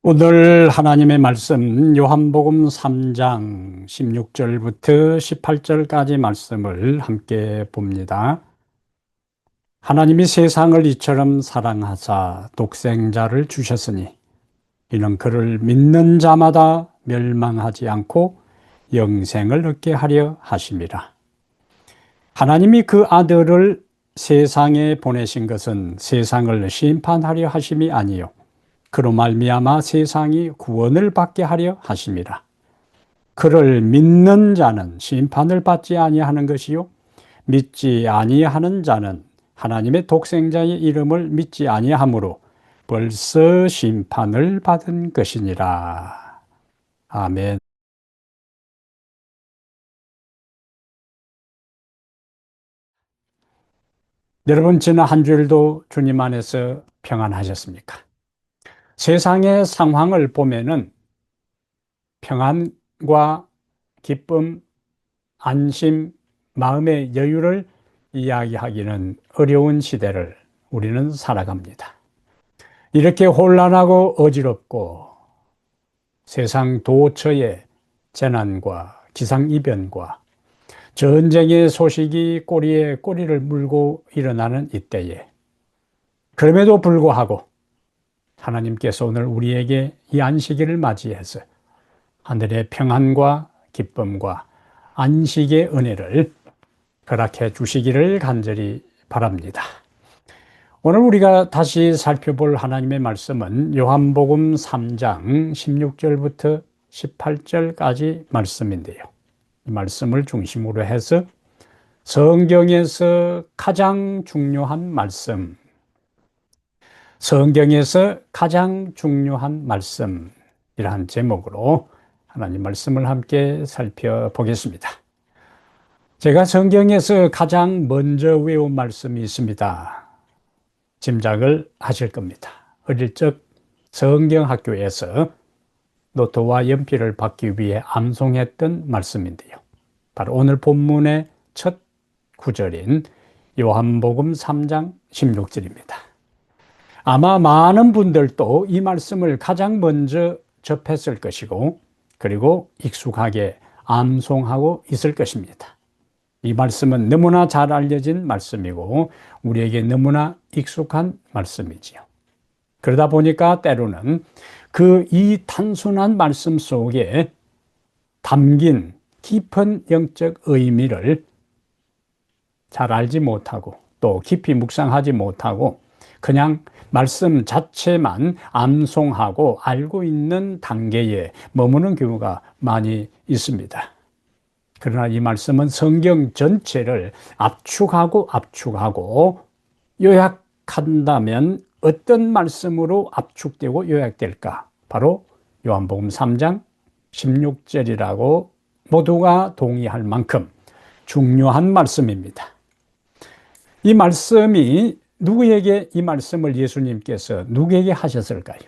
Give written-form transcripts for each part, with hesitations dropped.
오늘 하나님의 말씀 요한복음 3장 16절부터 18절까지 말씀을 함께 봅니다. 하나님이 세상을 이처럼 사랑하사 독생자를 주셨으니 이는 그를 믿는 자마다 멸망하지 않고 영생을 얻게 하려 하심이라. 하나님이 그 아들을 세상에 보내신 것은 세상을 심판하려 하심이 아니요 그로 말미암아 세상이 구원을 받게 하려 하심이라. 그를 믿는 자는 심판을 받지 아니하는 것이요 믿지 아니하는 자는 하나님의 독생자의 이름을 믿지 아니하므로 벌써 심판을 받은 것이니라. 아멘. 여러분, 지난 한 주일도 주님 안에서 평안하셨습니까? 세상의 상황을 보면은 평안과 기쁨, 안심, 마음의 여유를 이야기하기는 어려운 시대를 우리는 살아갑니다. 이렇게 혼란하고 어지럽고 세상 도처에 재난과 기상이변과 전쟁의 소식이 꼬리에 꼬리를 물고 일어나는 이때에 그럼에도 불구하고 하나님께서 오늘 우리에게 이 안식일을 맞이해서 하늘의 평안과 기쁨과 안식의 은혜를 허락해 주시기를 간절히 바랍니다. 오늘 우리가 다시 살펴볼 하나님의 말씀은 요한복음 3장 16절부터 18절까지 말씀인데요. 이 말씀을 중심으로 해서 성경에서 가장 중요한 말씀, 성경에서 가장 중요한 말씀이라는 제목으로 하나님 말씀을 함께 살펴보겠습니다. 제가 성경에서 가장 먼저 외운 말씀이 있습니다. 짐작을 하실 겁니다. 어릴 적 성경학교에서 노트와 연필을 받기 위해 암송했던 말씀인데요. 바로 오늘 본문의 첫 구절인 요한복음 3장 16절입니다. 아마 많은 분들도 이 말씀을 가장 먼저 접했을 것이고 그리고 익숙하게 암송하고 있을 것입니다. 이 말씀은 너무나 잘 알려진 말씀이고 우리에게 너무나 익숙한 말씀이지요. 그러다 보니까 때로는 이 단순한 말씀 속에 담긴 깊은 영적 의미를 잘 알지 못하고 또 깊이 묵상하지 못하고 그냥 말씀 자체만 암송하고 알고 있는 단계에 머무는 경우가 많이 있습니다. 그러나 이 말씀은 성경 전체를 압축하고 요약한다면 어떤 말씀으로 압축되고 요약될까? 바로 요한복음 3장 16절이라고 모두가 동의할 만큼 중요한 말씀입니다. 이 말씀이 누구에게 이 말씀을 예수님께서 누구에게 하셨을까요?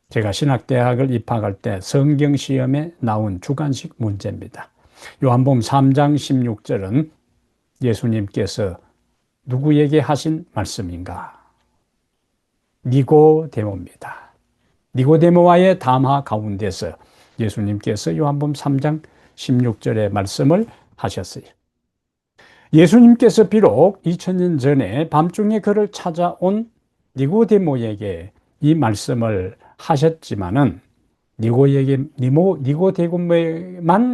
제가 신학대학을 입학할 때 성경시험에 나온 주관식 문제입니다. 요한복음 3장 16절은 예수님께서 누구에게 하신 말씀인가? 니고데모입니다. 니고데모와의 담화 가운데서 예수님께서 요한복음 3장 16절의 말씀을 하셨어요. 예수님께서 비록 2000년 전에 밤중에 그를 찾아온 니고데모에게 이 말씀을 하셨지만은 니고데모에만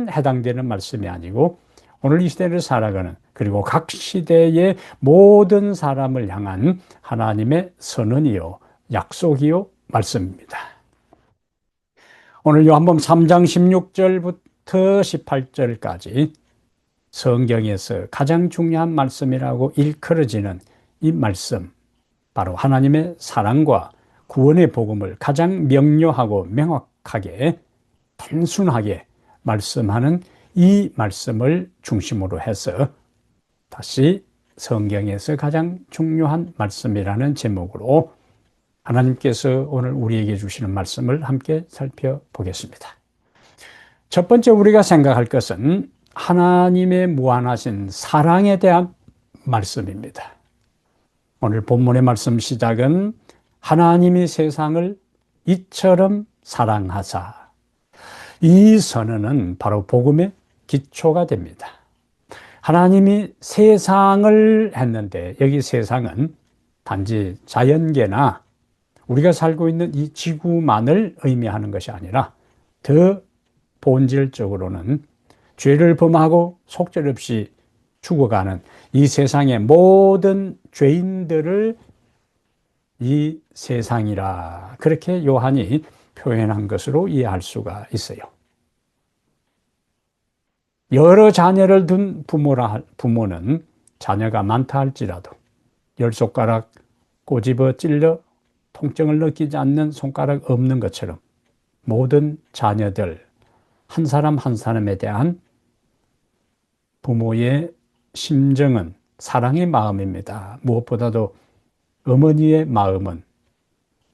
해당되는 말씀이 아니고 오늘 이 시대를 살아가는 그리고 각 시대의 모든 사람을 향한 하나님의 선언이요 약속이요 말씀입니다. 오늘 요한복음 3장 16절부터 18절까지 성경에서 가장 중요한 말씀이라고 일컬어지는 이 말씀, 바로 하나님의 사랑과 구원의 복음을 가장 명료하고 명확하게 단순하게 말씀하는 이 말씀을 중심으로 해서 다시 성경에서 가장 중요한 말씀이라는 제목으로 하나님께서 오늘 우리에게 주시는 말씀을 함께 살펴보겠습니다. 첫 번째 우리가 생각할 것은 하나님의 무한하신 사랑에 대한 말씀입니다. 오늘 본문의 말씀 시작은 하나님이 세상을 이처럼 사랑하사. 이 선언은 바로 복음의 기초가 됩니다. 하나님이 세상을 했는데 여기 세상은 단지 자연계나 우리가 살고 있는 이 지구만을 의미하는 것이 아니라 더 본질적으로는 죄를 범하고 속절없이 죽어가는 이 세상의 모든 죄인들을 이 세상이라 그렇게 요한이 표현한 것으로 이해할 수가 있어요. 여러 자녀를 둔 부모는 자녀가 많다 할지라도 10손가락 꼬집어 찔러 통증을 느끼지 않는 손가락 없는 것처럼 모든 자녀들 한 사람 한 사람에 대한 부모의 심정은 사랑의 마음입니다. 무엇보다도 어머니의 마음은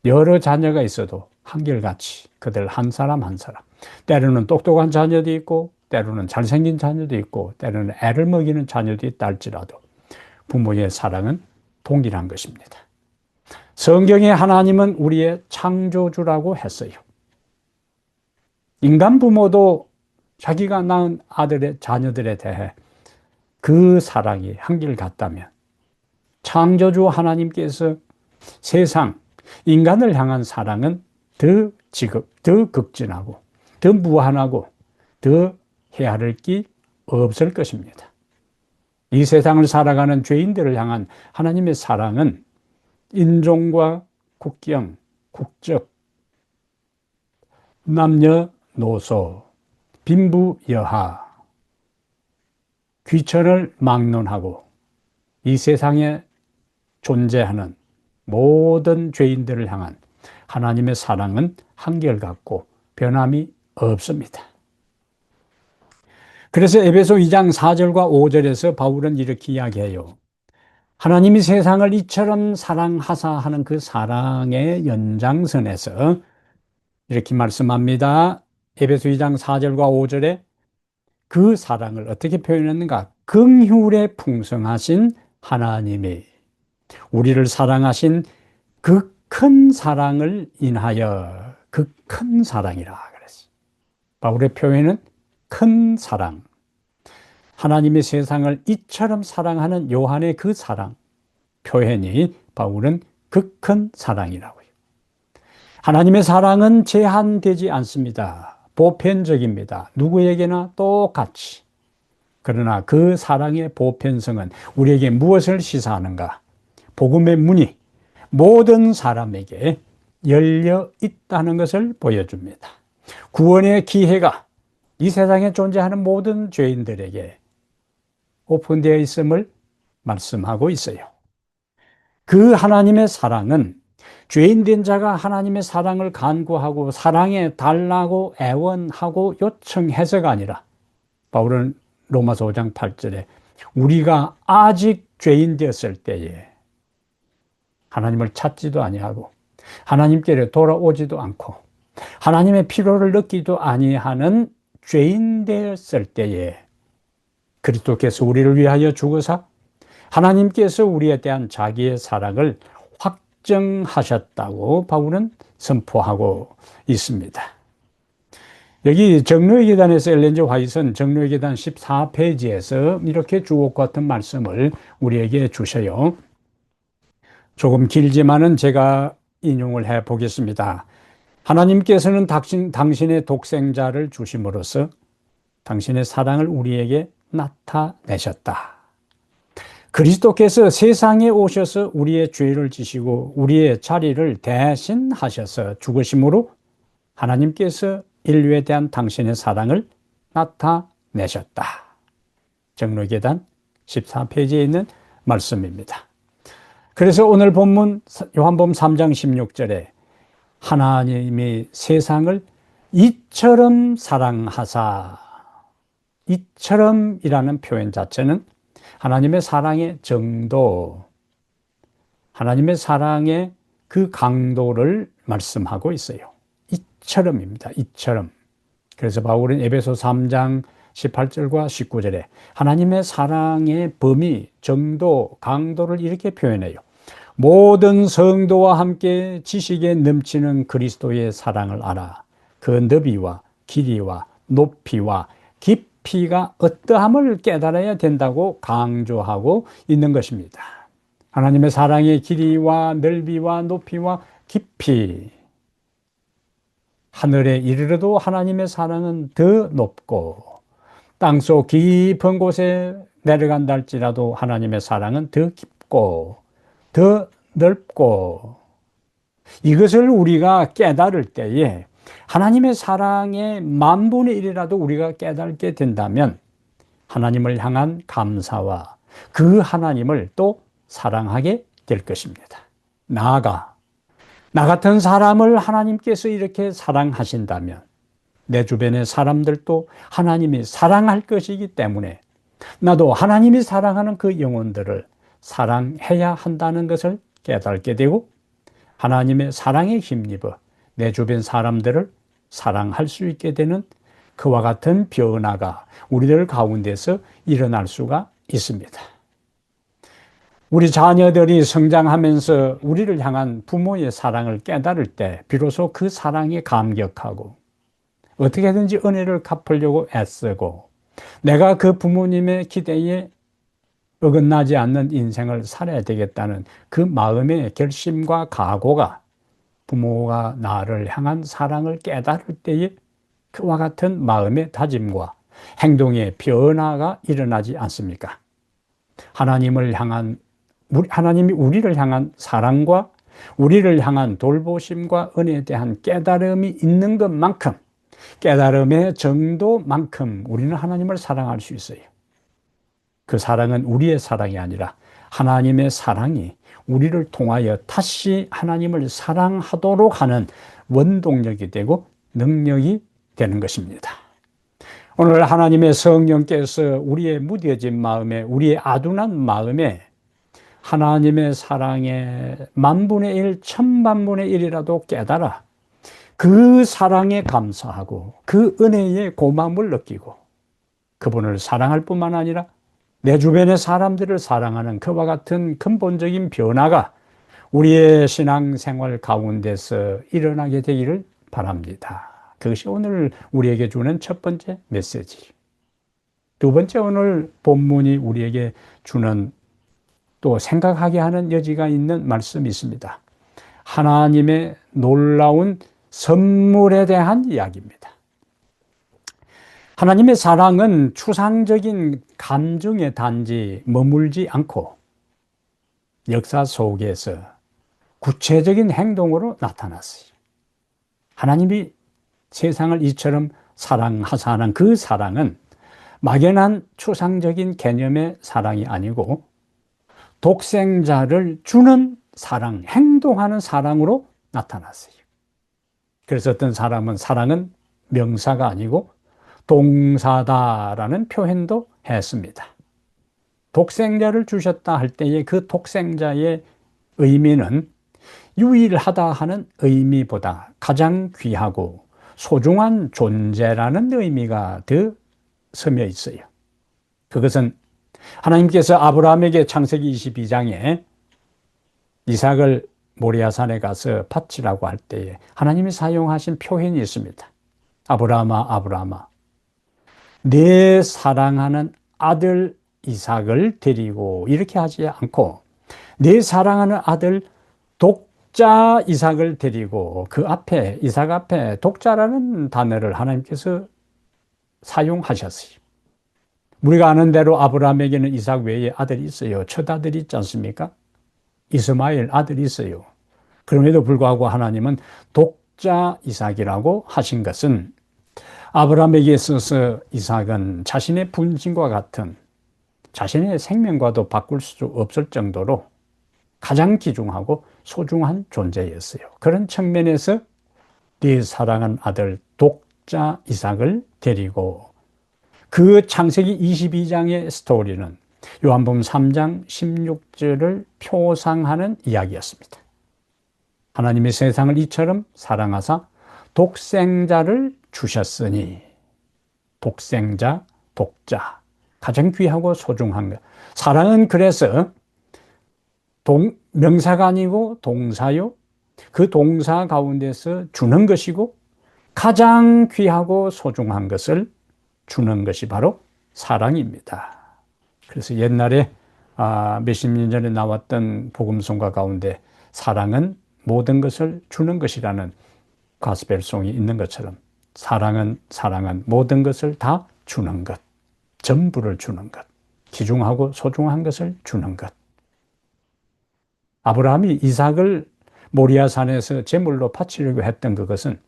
여러 자녀가 있어도 한결같이 그들 한 사람 한 사람, 때로는 똑똑한 자녀도 있고 때로는 잘생긴 자녀도 있고 때로는 애를 먹이는 자녀도 있다 할지라도 부모의 사랑은 동일한 것입니다. 성경에 하나님은 우리의 창조주라고 했어요. 인간 부모도 자기가 낳은 아들의 자녀들에 대해 그 사랑이 한결같다면 창조주 하나님께서 세상, 인간을 향한 사랑은 더 극진하고 더 무한하고 더 헤아릴 게 없을 것입니다. 이 세상을 살아가는 죄인들을 향한 하나님의 사랑은 인종과 국경, 국적, 남녀노소, 빈부여하, 귀천을 막론하고 이 세상에 존재하는 모든 죄인들을 향한 하나님의 사랑은 한결같고 변함이 없습니다. 그래서 에베소 2장 4절과 5절에서 바울은 이렇게 이야기해요. 하나님이 세상을 이처럼 사랑하사 하는 그 사랑의 연장선에서 이렇게 말씀합니다. 에베소 2장 4절과 5절에 그 사랑을 어떻게 표현했는가? 긍휼에 풍성하신 하나님이 우리를 사랑하신 그 큰 사랑을 인하여 그 큰 사랑이라 그랬어요. 바울의 표현은 큰 사랑. 하나님이 세상을 이처럼 사랑하는 요한의 그 사랑 표현이 바울은 그 큰 사랑이라고요. 하나님의 사랑은 제한되지 않습니다. 보편적입니다. 누구에게나 똑같이. 그러나 그 사랑의 보편성은 우리에게 무엇을 시사하는가? 복음의 문이 모든 사람에게 열려 있다는 것을 보여줍니다. 구원의 기회가 이 세상에 존재하는 모든 죄인들에게 오픈되어 있음을 말씀하고 있어요. 그 하나님의 사랑은 죄인된 자가 하나님의 사랑을 간구하고 사랑해 달라고 애원하고 요청해서가 아니라 바울은 로마서 5장 8절에 우리가 아직 죄인 되었을 때에 하나님을 찾지도 아니하고 하나님께로 돌아오지도 않고 하나님의 필요를 느끼도 아니하는 죄인 되었을 때에 그리스도께서 우리를 위하여 죽으사 하나님께서 우리에 대한 자기의 사랑을 확정하셨다고 바울은 선포하고 있습니다. 여기 정로의 계단에서 엘렌 G. 화이트는 정로의 계단 14페이지에서 이렇게 주옥 같은 말씀을 우리에게 주셔요. 조금 길지만은 제가 인용을 해 보겠습니다. 하나님께서는 당신의 독생자를 주심으로써 당신의 사랑을 우리에게 나타내셨다. 그리스도께서 세상에 오셔서 우리의 죄를 지시고 우리의 자리를 대신하셔서 죽으심으로 하나님께서 인류에 대한 당신의 사랑을 나타내셨다. 정로계단 14페이지에 있는 말씀입니다. 그래서 오늘 본문 요한복음 3장 16절에 하나님이 세상을 이처럼 사랑하사, 이처럼이라는 표현 자체는 하나님의 사랑의 정도, 하나님의 사랑의 그 강도를 말씀하고 있어요. 이처럼입니다. 이처럼. 그래서 바울은 에베소 3장 18절과 19절에 하나님의 사랑의 범위, 정도, 강도를 이렇게 표현해요. 모든 성도와 함께 지식에 넘치는 그리스도의 사랑을 알아 그 너비와 길이와 높이와 깊이가 어떠함을 깨달아야 된다고 강조하고 있는 것입니다. 하나님의 사랑의 길이와 넓이와 높이와 깊이, 하늘에 이르러도 하나님의 사랑은 더 높고 땅속 깊은 곳에 내려간다 할지라도 하나님의 사랑은 더 깊고 더 넓고, 이것을 우리가 깨달을 때에 하나님의 사랑의 만분의 일이라도 우리가 깨닫게 된다면 하나님을 향한 감사와 그 하나님을 또 사랑하게 될 것입니다. 나아가 나 같은 사람을 하나님께서 이렇게 사랑하신다면 내 주변의 사람들도 하나님이 사랑할 것이기 때문에 나도 하나님이 사랑하는 그 영혼들을 사랑해야 한다는 것을 깨닫게 되고, 하나님의 사랑에 힘입어 내 주변 사람들을 사랑할 수 있게 되는 그와 같은 변화가 우리들 가운데서 일어날 수가 있습니다. 우리 자녀들이 성장하면서 우리를 향한 부모의 사랑을 깨달을 때 비로소 그 사랑에 감격하고 어떻게든지 은혜를 갚으려고 애쓰고 내가 그 부모님의 기대에 어긋나지 않는 인생을 살아야 되겠다는 그 마음의 결심과 각오가 부모가 나를 향한 사랑을 깨달을 때에 그와 같은 마음의 다짐과 행동의 변화가 일어나지 않습니까? 하나님이 우리를 향한 사랑과 우리를 향한 돌보심과 은혜에 대한 깨달음이 있는 것만큼, 깨달음의 정도만큼 우리는 하나님을 사랑할 수 있어요. 그 사랑은 우리의 사랑이 아니라 하나님의 사랑이 우리를 통하여 다시 하나님을 사랑하도록 하는 원동력이 되고 능력이 되는 것입니다. 오늘 하나님의 성령께서 우리의 무뎌진 마음에, 우리의 아둔한 마음에 하나님의 사랑의 만분의 일, 천만분의 일이라도 깨달아 그 사랑에 감사하고 그 은혜에 고마움을 느끼고 그분을 사랑할 뿐만 아니라 내 주변의 사람들을 사랑하는 그와 같은 근본적인 변화가 우리의 신앙생활 가운데서 일어나게 되기를 바랍니다. 그것이 오늘 우리에게 주는 첫 번째 메시지. 두 번째, 오늘 본문이 우리에게 주는 또 생각하게 하는 여지가 있는 말씀이 있습니다. 하나님의 놀라운 선물에 대한 이야기입니다. 하나님의 사랑은 추상적인 감정에 단지 머물지 않고 역사 속에서 구체적인 행동으로 나타났어요. 하나님이 세상을 이처럼 사랑하사는 그 사랑은 막연한 추상적인 개념의 사랑이 아니고 독생자를 주는 사랑, 행동하는 사랑으로 나타났어요. 그래서 어떤 사람은 사랑은 명사가 아니고 동사다라는 표현도 했습니다. 독생자를 주셨다 할 때의 그 독생자의 의미는 유일하다 하는 의미보다 가장 귀하고 소중한 존재라는 의미가 더 서며 있어요. 그것은 하나님께서 아브라함에게 창세기 22장에 이삭을 모리아산에 가서 바치라고 할 때에 하나님이 사용하신 표현이 있습니다. 아브라함아, 아브라함아, 내 사랑하는 아들 이삭을 데리고, 이렇게 하지 않고 내 사랑하는 아들 독자 이삭을 데리고, 그 앞에, 이삭 앞에 독자라는 단어를 하나님께서 사용하셨어요. 우리가 아는 대로 아브라함에게는 이삭 외에 아들이 있어요. 첫 아들이 있지 않습니까? 이스마엘 아들이 있어요. 그럼에도 불구하고 하나님은 독자 이삭이라고 하신 것은 아브라함에게 있어서 이삭은 자신의 분신과 같은, 자신의 생명과도 바꿀 수 없을 정도로 가장 귀중하고 소중한 존재였어요. 그런 측면에서 네 사랑하는 아들 독자 이삭을 데리고, 그 창세기 22장의 스토리는 요한복음 3장 16절을 표상하는 이야기였습니다. 하나님이 세상을 이처럼 사랑하사 독생자를 주셨으니, 독생자, 독자, 가장 귀하고 소중한 것. 사랑은 그래서 명사가 아니고 동사요. 그 동사 가운데서 주는 것이고 가장 귀하고 소중한 것을 주는 것이 바로 사랑입니다. 그래서 옛날에 몇십 년 전에 나왔던 복음송가 가운데 사랑은 모든 것을 주는 것이라는 가스펠송이 있는 것처럼 사랑은 모든 것을 다 주는 것, 전부를 주는 것, 귀중하고 소중한 것을 주는 것. 아브라함이 이삭을 모리아산에서 제물로 바치려고 했던 그것은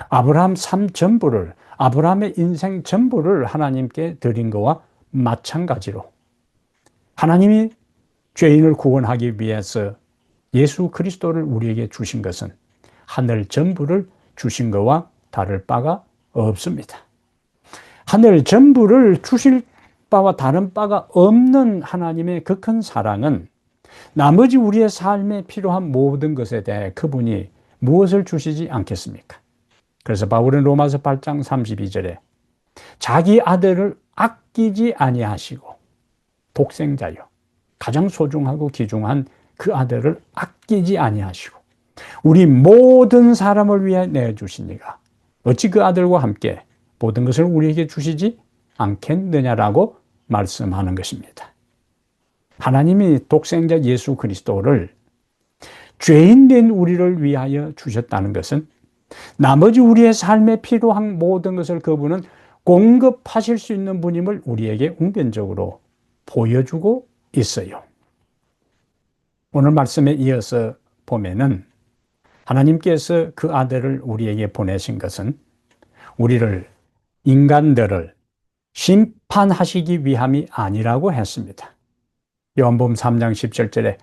아브라함 삶 전부를, 아브라함의 인생 전부를 하나님께 드린 것과 마찬가지로 하나님이 죄인을 구원하기 위해서 예수 그리스도를 우리에게 주신 것은 하늘 전부를 주신 것과 다를 바가 없습니다. 하늘 전부를 주실 바와 다른 바가 없는 하나님의 그 큰 사랑은 나머지 우리의 삶에 필요한 모든 것에 대해 그분이 무엇을 주시지 않겠습니까? 그래서 바울은 로마서 8장 32절에 자기 아들을 아끼지 아니하시고 독생자요, 가장 소중하고 귀중한 그 아들을 아끼지 아니하시고 우리 모든 사람을 위해 내주시니가 어찌 그 아들과 함께 모든 것을 우리에게 주시지 않겠느냐라고 말씀하는 것입니다. 하나님이 독생자 예수 그리스도를 죄인된 우리를 위하여 주셨다는 것은 나머지 우리의 삶에 필요한 모든 것을 그분은 공급하실 수 있는 분임을 우리에게 웅변적으로 보여주고 있어요. 오늘 말씀에 이어서 보면은 하나님께서 그 아들을 우리에게 보내신 것은 우리를, 인간들을 심판하시기 위함이 아니라고 했습니다. 요한복음 3장 17절에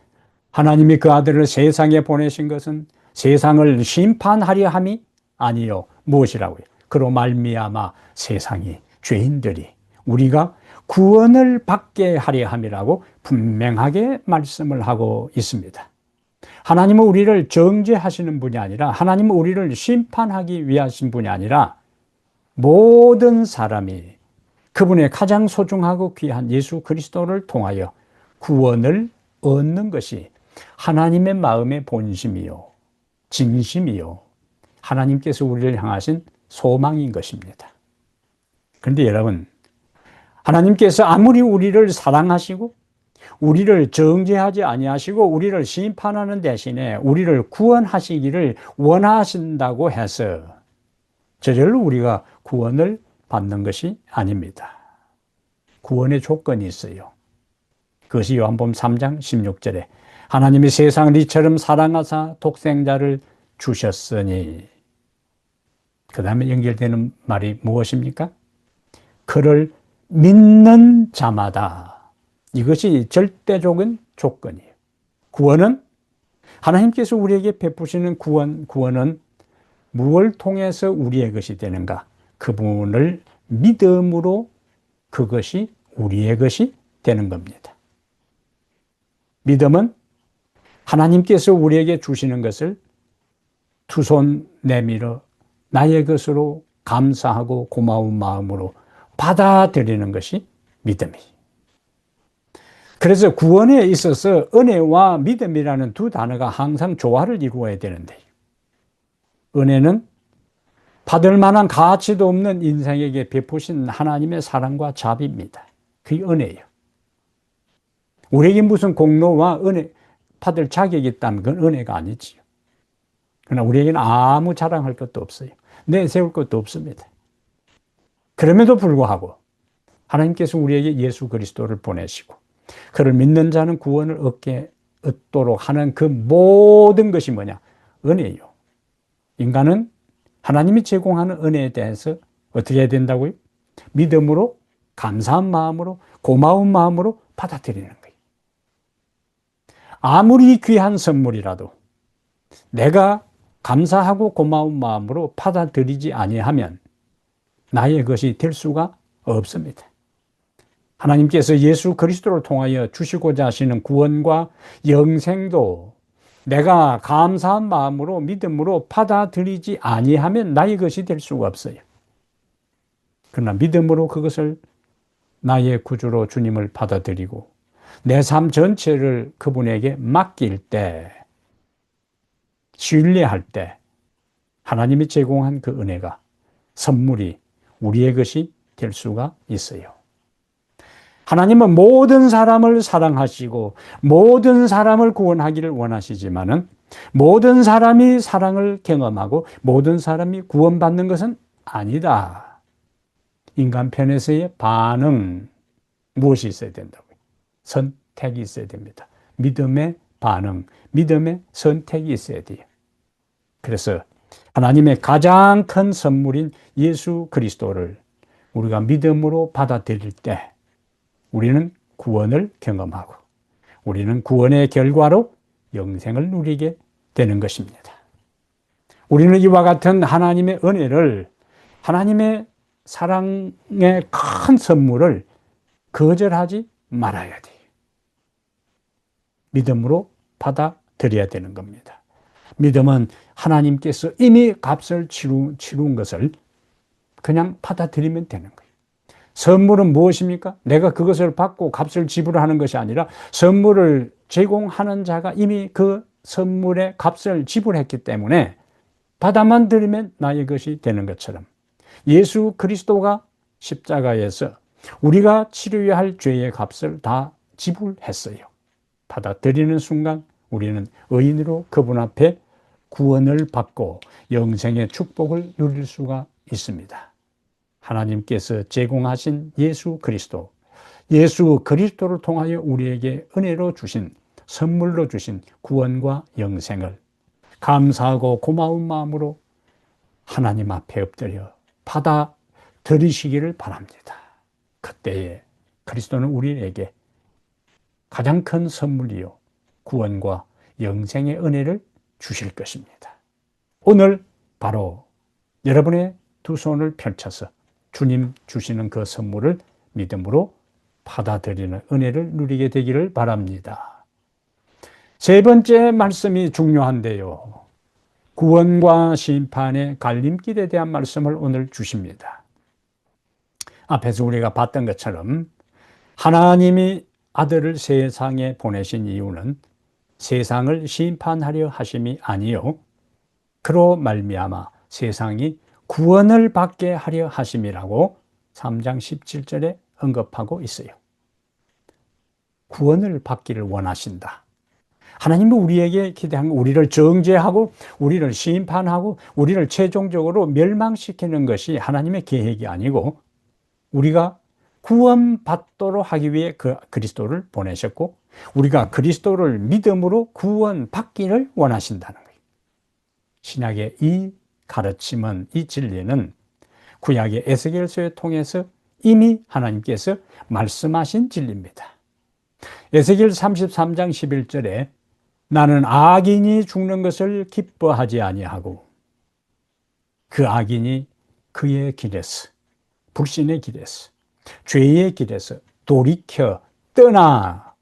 하나님이 그 아들을 세상에 보내신 것은 세상을 심판하려 함이 아니요 무엇이라고요? 그로 말미암아 세상이, 죄인들이 우리가 구원을 받게 하려 함이라고 분명하게 말씀을 하고 있습니다. 하나님은 우리를 정죄하시는 분이 아니라, 하나님은 우리를 심판하기 위하신 분이 아니라 모든 사람이 그분의 가장 소중하고 귀한 예수 그리스도를 통하여 구원을 얻는 것이 하나님의 마음의 본심이요, 진심이요, 하나님께서 우리를 향하신 소망인 것입니다. 그런데 여러분, 하나님께서 아무리 우리를 사랑하시고 우리를 정죄하지 아니하시고 우리를 심판하는 대신에 우리를 구원하시기를 원하신다고 해서 저절로 우리가 구원을 받는 것이 아닙니다. 구원의 조건이 있어요. 그것이 요한복음 3장 16절에 하나님이 세상을 이처럼 사랑하사 독생자를 주셨으니, 그 다음에 연결되는 말이 무엇입니까? 그를 믿는 자마다. 이것이 절대적인 조건이에요. 구원은 하나님께서 우리에게 베푸시는 구원은 무엇을 통해서 우리의 것이 되는가? 그분을 믿음으로 그것이 우리의 것이 되는 겁니다. 믿음은 하나님께서 우리에게 주시는 것을 두 손 내밀어 나의 것으로 감사하고 고마운 마음으로 받아들이는 것이 믿음이에요. 그래서 구원에 있어서 은혜와 믿음이라는 두 단어가 항상 조화를 이루어야 되는데, 은혜는 받을 만한 가치도 없는 인생에게 베푸신 하나님의 사랑과 자비입니다. 그게 은혜예요. 우리에게 무슨 공로와 은혜 받을 자격이 있다면 그건 은혜가 아니지요. 그러나 우리에게는 아무 자랑할 것도 없어요. 내세울 것도 없습니다. 그럼에도 불구하고 하나님께서 우리에게 예수 그리스도를 보내시고 그를 믿는 자는 구원을 얻도록 하는 그 모든 것이 뭐냐? 은혜예요. 인간은 하나님이 제공하는 은혜에 대해서 어떻게 해야 된다고요? 믿음으로, 감사한 마음으로, 고마운 마음으로 받아들이는 거예요. 아무리 귀한 선물이라도 내가 감사하고 고마운 마음으로 받아들이지 아니하면 나의 것이 될 수가 없습니다. 하나님께서 예수 그리스도를 통하여 주시고자 하시는 구원과 영생도 내가 감사한 마음으로 믿음으로 받아들이지 아니하면 나의 것이 될 수가 없어요. 그러나 믿음으로 그것을 나의 구주로 주님을 받아들이고 내 삶 전체를 그분에게 맡길 때, 신뢰할 때 하나님이 제공한 그 은혜가, 선물이 우리의 것이 될 수가 있어요. 하나님은 모든 사람을 사랑하시고 모든 사람을 구원하기를 원하시지만은 모든 사람이 사랑을 경험하고 모든 사람이 구원받는 것은 아니다. 인간 편에서의 반응, 무엇이 있어야 된다고요? 선택이 있어야 됩니다. 믿음의 반응, 믿음의 선택이 있어야 돼요. 그래서 하나님의 가장 큰 선물인 예수 그리스도를 우리가 믿음으로 받아들일 때 우리는 구원을 경험하고 우리는 구원의 결과로 영생을 누리게 되는 것입니다. 우리는 이와 같은 하나님의 은혜를, 하나님의 사랑의 큰 선물을 거절하지 말아야 돼요. 믿음으로 받아들여야 되는 겁니다. 믿음은 하나님께서 이미 값을 치룬 것을 그냥 받아들이면 되는 거예요. 선물은 무엇입니까? 내가 그것을 받고 값을 지불하는 것이 아니라 선물을 제공하는 자가 이미 그 선물의 값을 지불했기 때문에 받아만 들이면 나의 것이 되는 것처럼 예수 그리스도가 십자가에서 우리가 치료해야 할 죄의 값을 다 지불했어요. 받아들이는 순간 우리는 의인으로 그분 앞에 구원을 받고 영생의 축복을 누릴 수가 있습니다. 하나님께서 제공하신 예수 그리스도를 통하여 우리에게 은혜로 주신, 선물로 주신 구원과 영생을 감사하고 고마운 마음으로 하나님 앞에 엎드려 받아들이시기를 바랍니다. 그때에 그리스도는 우리에게 가장 큰 선물이요, 구원과 영생의 은혜를 주실 것입니다. 오늘 바로 여러분의 두 손을 펼쳐서 주님 주시는 그 선물을 믿음으로 받아들이는 은혜를 누리게 되기를 바랍니다. 세 번째 말씀이 중요한데요. 구원과 심판의 갈림길에 대한 말씀을 오늘 주십니다. 앞에서 우리가 봤던 것처럼 하나님이 아들을 세상에 보내신 이유는 세상을 심판하려 하심이 아니요 그로 말미암아 세상이 구원을 받게 하려 하심이라고 3장 17절에 언급하고 있어요. 구원을 받기를 원하신다. 하나님은 우리에게 기대한 우리를 정죄하고 우리를 심판하고 우리를 최종적으로 멸망시키는 것이 하나님의 계획이 아니고 우리가 구원받도록 하기 위해 그리스도를 보내셨고 우리가 그리스도를 믿음으로 구원받기를 원하신다는 거예요. 신약의 이 가르침은, 이 진리는 구약의 에스겔서를 통해서 이미 하나님께서 말씀하신 진리입니다. 에스겔 33장 11절에 나는 악인이 죽는 것을 기뻐하지 아니하고 그 악인이 그의 길에서, 불신의 길에서, 죄의 길에서 돌이켜 떠나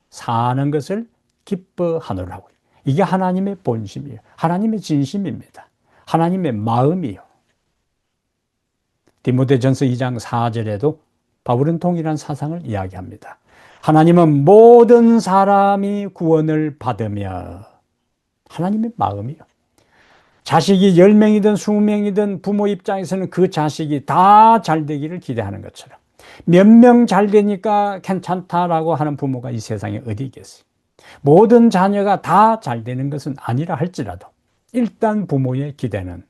사는 것을 기뻐하노라고요. 이게 하나님의 본심이에요. 하나님의 진심입니다. 하나님의 마음이요. 디모데전서 2장 4절에도 바울은 동일한 사상을 이야기합니다. 하나님은 모든 사람이 구원을 받으며, 하나님의 마음이요. 자식이 10명이든 20명이든 부모 입장에서는 그 자식이 다 잘 되기를 기대하는 것처럼 몇 명 잘 되니까 괜찮다라고 하는 부모가 이 세상에 어디 있겠어요. 모든 자녀가 다 잘 되는 것은 아니라 할지라도 일단 부모의 기대는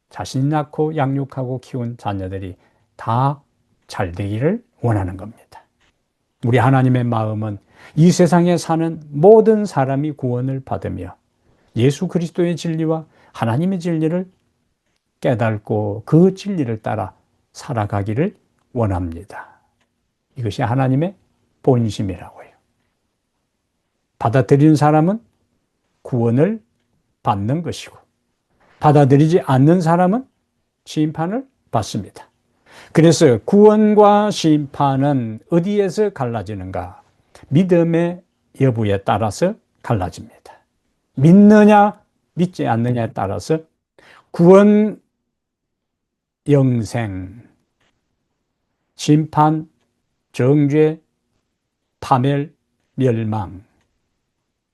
자신 낳고 양육하고 키운 자녀들이 다 잘 되기를 원하는 겁니다. 우리 하나님의 마음은 이 세상에 사는 모든 사람이 구원을 받으며 예수 그리스도의 진리와 하나님의 진리를 깨닫고 그 진리를 따라 살아가기를 원합니다. 이것이 하나님의 본심이라고 해요. 받아들이는 사람은 구원을 받는 것이고 받아들이지 않는 사람은 심판을 받습니다. 그래서 구원과 심판은 어디에서 갈라지는가? 믿음의 여부에 따라서 갈라집니다. 믿느냐 믿지 않느냐에 따라서 구원, 영생, 심판, 정죄, 파멸, 멸망.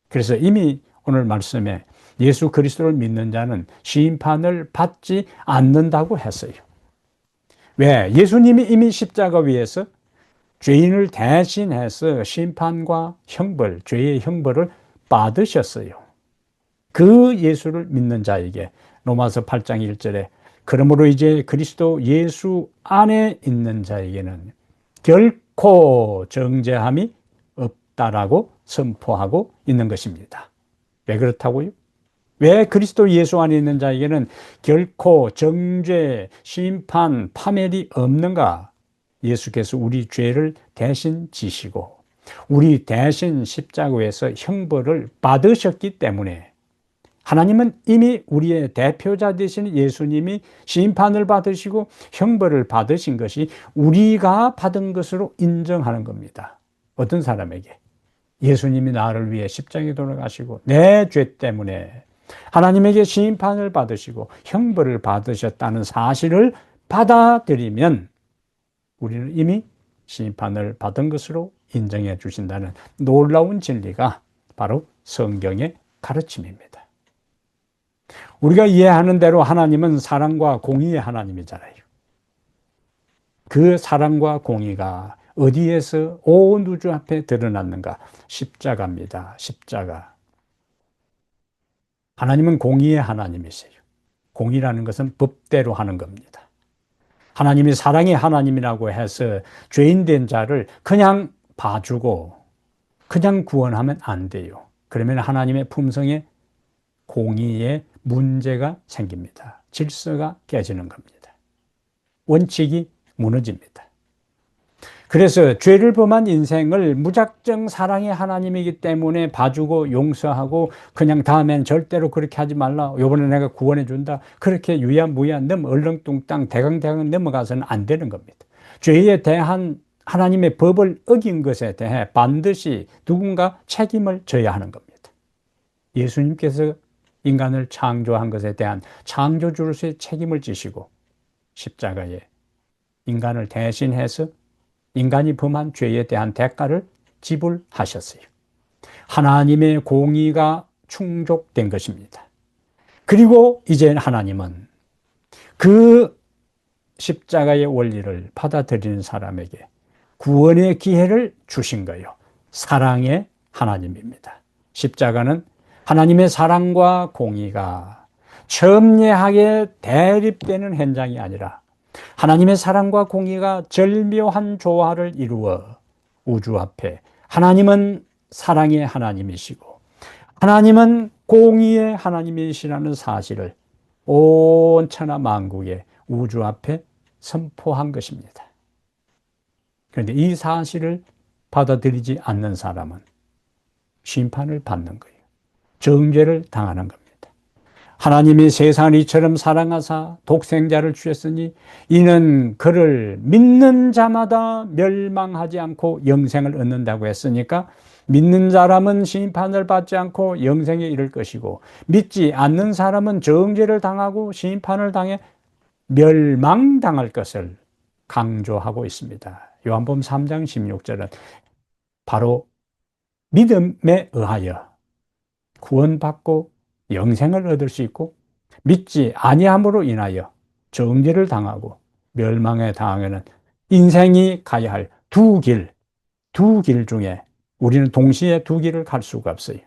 그래서 이미 오늘 말씀에 예수 그리스도를 믿는 자는 심판을 받지 않는다고 했어요. 왜? 예수님이 이미 십자가 위에서 죄인을 대신해서 심판과 형벌, 죄의 형벌을 받으셨어요. 그 예수를 믿는 자에게 로마서 8장 1절에 그러므로 이제 그리스도 예수 안에 있는 자에게는 결코 정죄함이 없다라고 선포하고 있는 것입니다. 왜 그렇다고요? 왜 그리스도 예수 안에 있는 자에게는 결코 정죄, 심판, 파멸이 없는가? 예수께서 우리 죄를 대신 지시고 우리 대신 십자가에서 형벌을 받으셨기 때문에 하나님은 이미 우리의 대표자 되신 예수님이 심판을 받으시고 형벌을 받으신 것이 우리가 받은 것으로 인정하는 겁니다. 어떤 사람에게? 예수님이 나를 위해 십자가에 돌아가시고 내 죄 때문에 하나님에게 심판을 받으시고 형벌을 받으셨다는 사실을 받아들이면 우리는 이미 심판을 받은 것으로 인정해 주신다는 놀라운 진리가 바로 성경의 가르침입니다. 우리가 이해하는 대로 하나님은 사랑과 공의의 하나님이잖아요. 그 사랑과 공의가 어디에서 온 우주 앞에 드러났는가? 십자가입니다. 십자가. 하나님은 공의의 하나님이세요. 공의라는 것은 법대로 하는 겁니다. 하나님이 사랑의 하나님이라고 해서 죄인된 자를 그냥 봐주고 그냥 구원하면 안 돼요. 그러면 하나님의 품성에 공의에 문제가 생깁니다. 질서가 깨지는 겁니다. 원칙이 무너집니다. 그래서 죄를 범한 인생을 무작정 사랑의 하나님이기 때문에 봐주고 용서하고 그냥 다음엔 절대로 그렇게 하지 말라. 이번에 내가 구원해 준다. 그렇게 유야무야 얼렁뚱땅 대강대강 넘어가서는 안 되는 겁니다. 죄에 대한 하나님의 법을 어긴 것에 대해 반드시 누군가 책임을 져야 하는 겁니다. 예수님께서 인간을 창조한 것에 대한 창조주로서의 책임을 지시고 십자가에 인간을 대신해서 인간이 범한 죄에 대한 대가를 지불하셨어요. 하나님의 공의가 충족된 것입니다. 그리고 이제 하나님은 그 십자가의 원리를 받아들이는 사람에게 구원의 기회를 주신 거예요. 사랑의 하나님입니다. 십자가는 하나님의 사랑과 공의가 첨예하게 대립되는 현장이 아니라 하나님의 사랑과 공의가 절묘한 조화를 이루어 우주 앞에 하나님은 사랑의 하나님이시고 하나님은 공의의 하나님이시라는 사실을 온 천하 만국의 우주 앞에 선포한 것입니다. 그런데 이 사실을 받아들이지 않는 사람은 심판을 받는 거예요. 정죄를 당하는 겁니다. 하나님이 세상을 이처럼 사랑하사 독생자를 주셨으니 이는 그를 믿는 자마다 멸망하지 않고 영생을 얻는다고 했으니까 믿는 사람은 심판을 받지 않고 영생에 이를 것이고 믿지 않는 사람은 정죄를 당하고 심판을 당해 멸망당할 것을 강조하고 있습니다. 요한복음 3장 16절은 바로 믿음에 의하여 구원받고 영생을 얻을 수 있고 믿지 아니함으로 인하여 정죄를 당하고 멸망에 당하는 인생이 가야 할 두 길 중에 우리는 동시에 두 길을 갈 수가 없어요.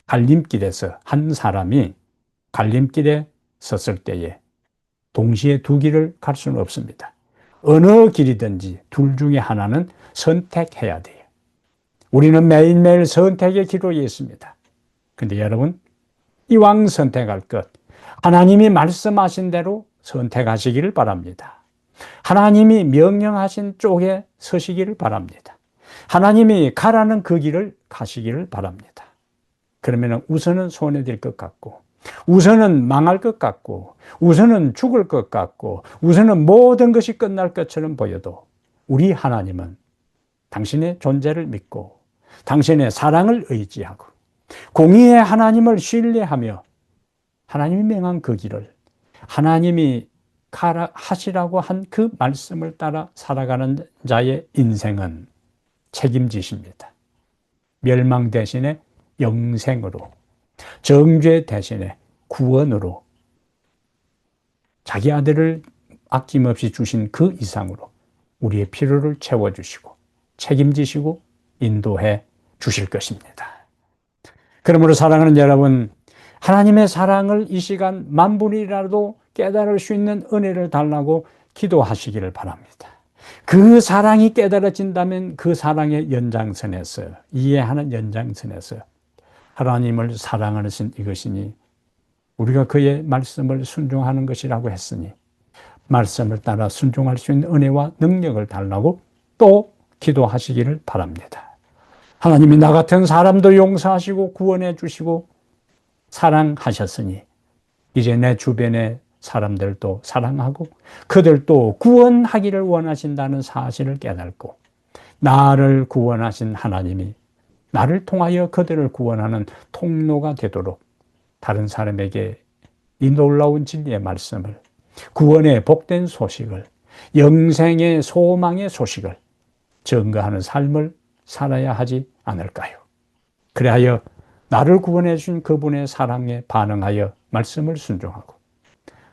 갈림길에서 한 사람이 갈림길에 섰을 때에 동시에 두 길을 갈 수는 없습니다. 어느 길이든지 둘 중에 하나는 선택해야 돼요. 우리는 매일매일 선택의 기로에 있습니다. 근데 여러분, 이왕 선택할 것, 하나님이 말씀하신 대로 선택하시기를 바랍니다. 하나님이 명령하신 쪽에 서시기를 바랍니다. 하나님이 가라는 그 길을 가시기를 바랍니다. 그러면 우선은 손해될 것 같고, 우선은 망할 것 같고, 우선은 죽을 것 같고, 우선은 모든 것이 끝날 것처럼 보여도 우리 하나님은 당신의 존재를 믿고 당신의 사랑을 의지하고 공의의 하나님을 신뢰하며 하나님이 명한 그 길을 하나님이 가라 하시라고 한 그 말씀을 따라 살아가는 자의 인생은 책임지십니다. 멸망 대신에 영생으로, 정죄 대신에 구원으로 자기 아들을 아낌없이 주신 그 이상으로 우리의 필요를 채워주시고 책임지시고 인도해 주실 것입니다. 그러므로 사랑하는 여러분, 하나님의 사랑을 이 시간 만분이라도 깨달을 수 있는 은혜를 달라고 기도하시기를 바랍니다. 그 사랑이 깨달아진다면 그 사랑의 연장선에서, 이해하는 연장선에서 하나님을 사랑하신 이것이니 우리가 그의 말씀을 순종하는 것이라고 했으니 말씀을 따라 순종할 수 있는 은혜와 능력을 달라고 또 기도하시기를 바랍니다. 하나님이 나 같은 사람도 용서하시고 구원해 주시고 사랑하셨으니 이제 내 주변의 사람들도 사랑하고 그들도 구원하기를 원하신다는 사실을 깨닫고 나를 구원하신 하나님이 나를 통하여 그들을 구원하는 통로가 되도록 다른 사람에게 이 놀라운 진리의 말씀을, 구원의 복된 소식을, 영생의 소망의 소식을 증거하는 삶을 살아야 하지 않을까요? 그래야 나를 구원해 주신 그분의 사랑에 반응하여 말씀을 순종하고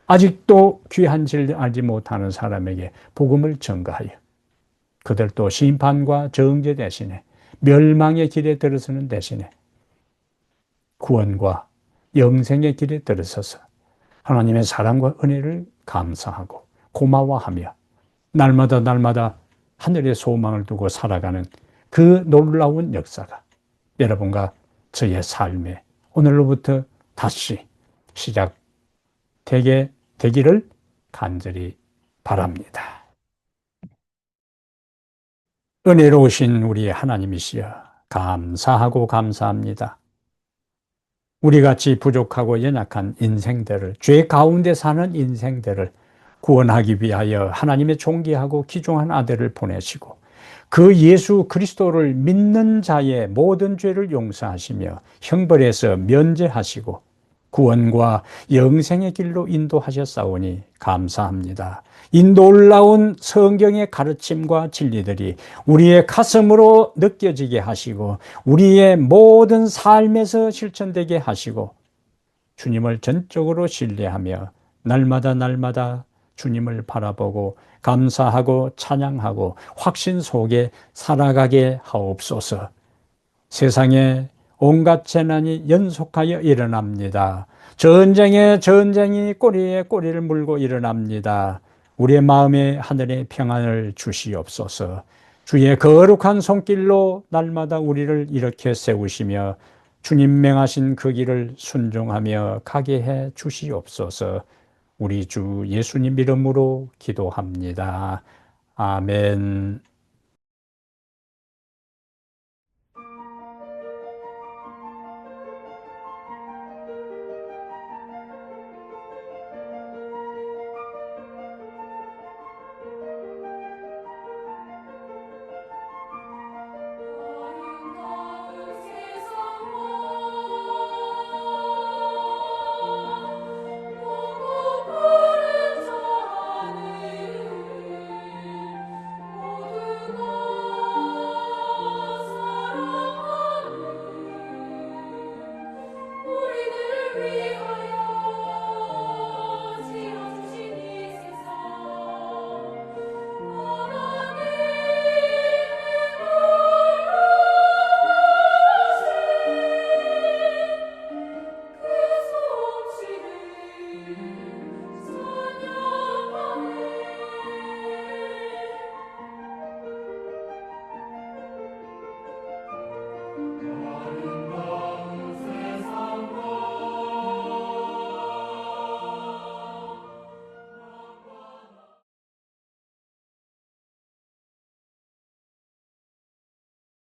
아직도 귀한 진리 알지 못하는 사람에게 복음을 전가하여 그들도 심판과 정죄 대신에 멸망의 길에 들어서는 대신에 구원과 영생의 길에 들어서서 하나님의 사랑과 은혜를 감사하고 고마워하며 날마다 하늘의 소망을 두고 살아가는 그 놀라운 역사가 여러분과 저의 삶에 오늘로부터 다시 시작되기를 간절히 바랍니다. 은혜로우신 우리 하나님이시여 감사하고 감사합니다. 우리같이 부족하고 연약한 인생들을, 죄 가운데 사는 인생들을 구원하기 위하여 하나님의 존귀하고 귀중한 아들을 보내시고 그 예수 그리스도를 믿는 자의 모든 죄를 용서하시며 형벌에서 면제하시고 구원과 영생의 길로 인도하셨사오니 감사합니다. 이 놀라운 성경의 가르침과 진리들이 우리의 가슴으로 느껴지게 하시고 우리의 모든 삶에서 실천되게 하시고 주님을 전적으로 신뢰하며 날마다 주님을 바라보고 감사하고 찬양하고 확신 속에 살아가게 하옵소서. 세상에 온갖 재난이 연속하여 일어납니다. 전쟁이 꼬리에 꼬리를 물고 일어납니다. 우리의 마음에 하늘의 평안을 주시옵소서. 주의 거룩한 손길로 날마다 우리를 일으켜 세우시며 주님 명하신 그 길을 순종하며 가게 해 주시옵소서. 우리 주 예수님 이름으로 기도합니다. 아멘.